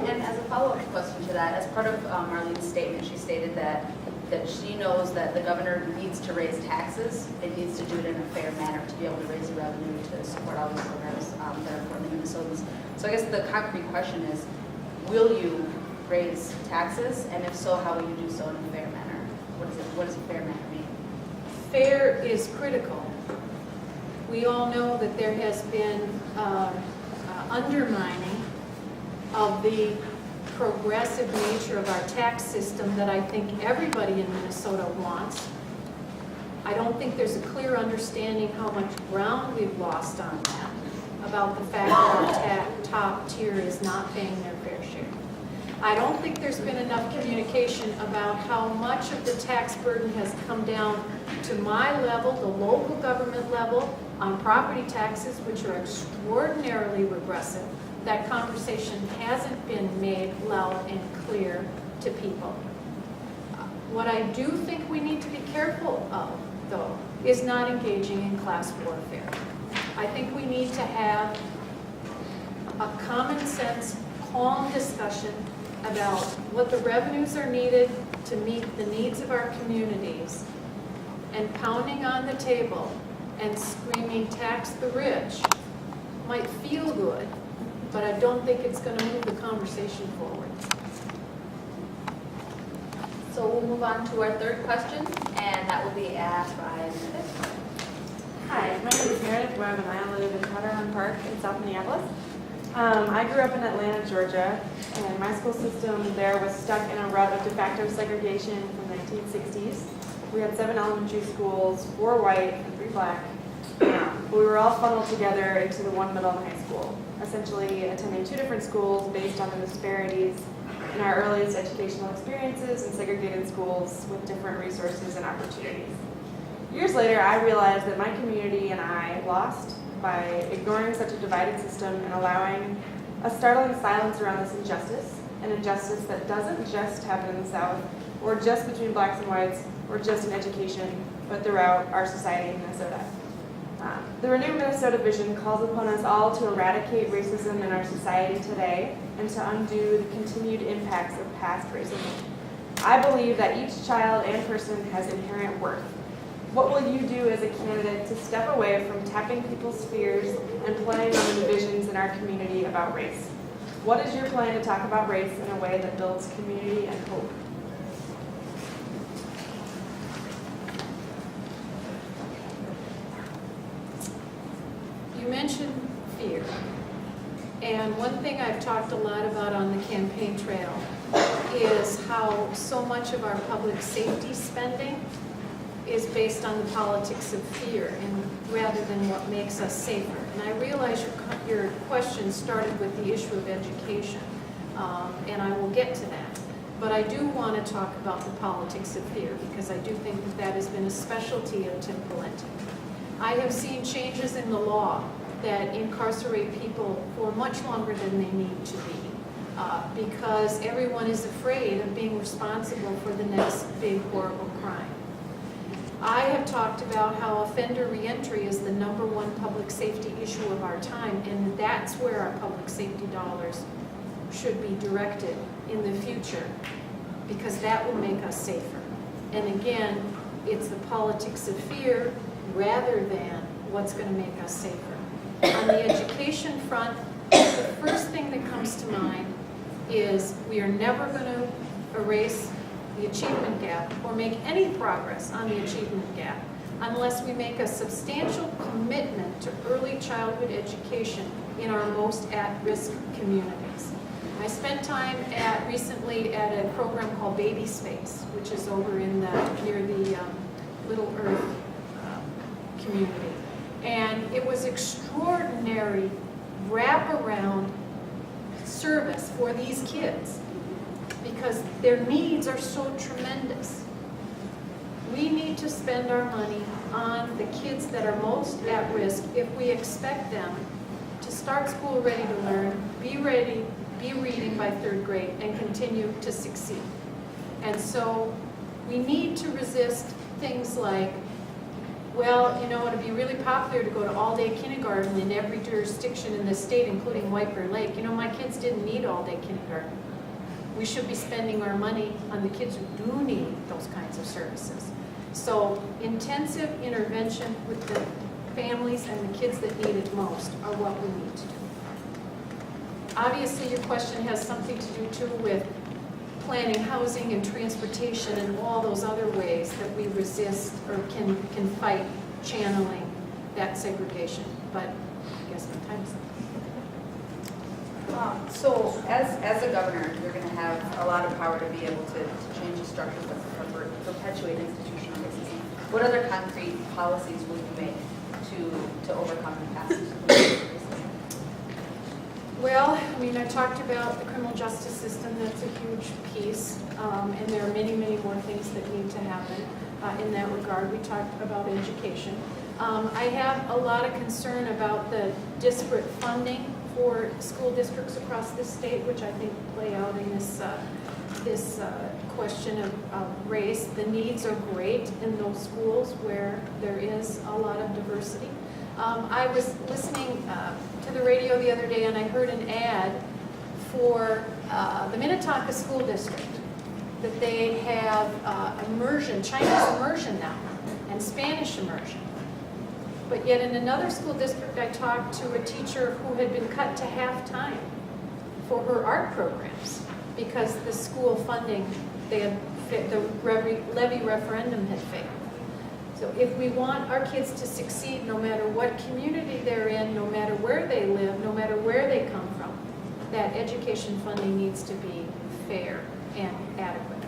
And as a follow-up question to that, as part of Marlene's statement, she stated that she knows that the governor needs to raise taxes. It needs to do it in a fair manner to be able to raise the revenue to support all these programs that are for the Minnesotans. So I guess the concrete question is, will you raise taxes? And if so, how will you do so in a fair manner? What does a fair manner mean? Fair is critical. We all know that there has been undermining of the progressive nature of our tax system that I think everybody in Minnesota wants. I don't think there's a clear understanding how much ground we've lost on that, about the fact that our top tier is not paying their fair share. I don't think there's been enough communication about how much of the tax burden has come down to my level, the local government level, on property taxes, which are extraordinarily regressive. That conversation hasn't been made loud and clear to people. What I do think we need to be careful of, though, is not engaging in class warfare. I think we need to have a common sense, calm discussion about what the revenues are needed to meet the needs of our communities, and pounding on the table and screaming tax the rich might feel good, but I don't think it's going to move the conversation forward. So we'll move on to our third question, and that will be asked by Meredith. Hi, my name is Meredith Webb, and I live in Powderhorn Park in South Minneapolis. I grew up in Atlanta, Georgia, and my school system there was stuck in a rut of de facto segregation from the 1960s. We had 7 elementary schools, 4 white and 3 black. But we were all funneled together into the one middle and high school, essentially attending 2 different schools based on the disparities in our earliest educational experiences in segregated schools with different resources and opportunities. Years later, I realized that my community and I lost by ignoring such a divided system and allowing a startling silence around this injustice, an injustice that doesn't just happen in the South, or just between blacks and whites, or just in education, but throughout our society in Minnesota. The reNEW Minnesota vision calls upon us all to eradicate racism in our society today and to undo the continued impacts of past racism. I believe that each child and person has inherent worth. What will you do as a candidate to step away from tapping people's fears and playing on the divisions in our community about race? What is your plan to talk about race in a way that builds community and hope? You mentioned fear. And one thing I've talked a lot about on the campaign trail is how so much of our public safety spending is based on the politics of fear and rather than what makes us safer. And I realize your question started with the issue of education, and I will get to that. But I do want to talk about the politics of fear because I do think that that has been a specialty of Tim Pawlenty. I have seen changes in the law that incarcerate people for much longer than they need to be because everyone is afraid of being responsible for the next big horrible crime. I have talked about how offender reentry is the #1 public safety issue of our time, and that's where our public safety dollars should be directed in the future because that will make us safer. And again, it's the politics of fear rather than what's going to make us safer. On the education front, the first thing that comes to mind is we are never going to erase the achievement gap or make any progress on the achievement gap unless we make a substantial commitment to early childhood education in our most at-risk communities. I spent time recently at a program called Baby Space, which is over in near the Little Earth community. And it was extraordinary wraparound service for these kids because their needs are so tremendous. We need to spend our money on the kids that are most at risk if we expect them to start school ready to learn, be reading by 3rd grade, and continue to succeed. And so we need to resist things like Well, you know, it'd be really popular to go to all-day kindergarten in every jurisdiction in the state, including White Bear Lake. You know, my kids didn't need all-day kindergarten. We should be spending our money on the kids who do need those kinds of services. So intensive intervention with the families and the kids that need it most are what we need to do. Obviously, your question has something to do too with planning housing and transportation and all those other ways that we resist or can fight channeling that segregation. But I guess my time's up. So as a governor, you're going to have a lot of power to be able to change the structures that perpetuate institutional racism. What other concrete policies will you make to overcome the past racism? Well, I mean, I talked about the criminal justice system. That's a huge piece, and there are many, many more things that need to happen in that regard. We talked about education. I have a lot of concern about the disparate funding for school districts across this state, which I think play out in this question of race. The needs are great in those schools where there is a lot of diversity. I was listening to the radio the other day and I heard an ad for the Minnetonka School District that they have immersion, Chinese immersion now, and Spanish immersion. But yet in another school district I talked to a teacher who had been cut to half-time for her art programs because the school funding, the levy referendum had failed. So if we want our kids to succeed, no matter what community they're in, no matter where they live, no matter where they come from, that education funding needs to be fair and adequate.